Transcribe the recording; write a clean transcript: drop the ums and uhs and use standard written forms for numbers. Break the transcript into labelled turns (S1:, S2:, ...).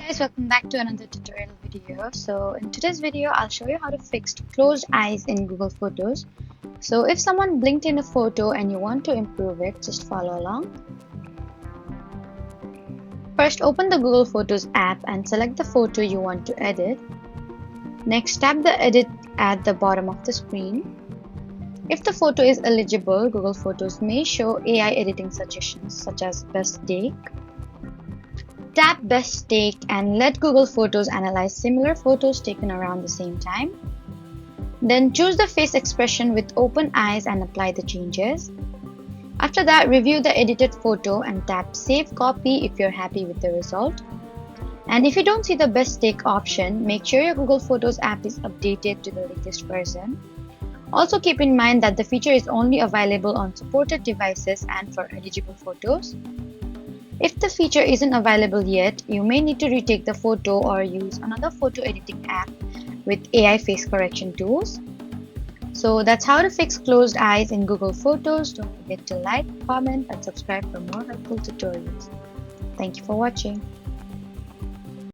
S1: Guys, welcome back to another tutorial video. So in today's video I'll show you how to fix closed eyes in Google Photos. So if someone blinked in a photo and you want to improve it, just follow along. First, open the Google Photos app and select the photo you want to edit. Next, tap the edit at the bottom of the screen. If the photo is eligible, Google Photos may show AI editing suggestions such as best take. Tap Best Take and let Google Photos analyze similar photos taken around the same time. Then choose the face expression with open eyes and apply the changes. After that, review the edited photo and tap Save Copy if you're happy with the result. And if you don't see the Best Take option, make sure your Google Photos app is updated to the latest version. Also keep in mind that the feature is only available on supported devices and for eligible photos. If the feature isn't available yet, you may need to retake the photo or use another photo editing app with AI face correction tools. So that's how to fix closed eyes in Google Photos. Don't forget to like, comment, and subscribe for more helpful tutorials. Thank you for watching.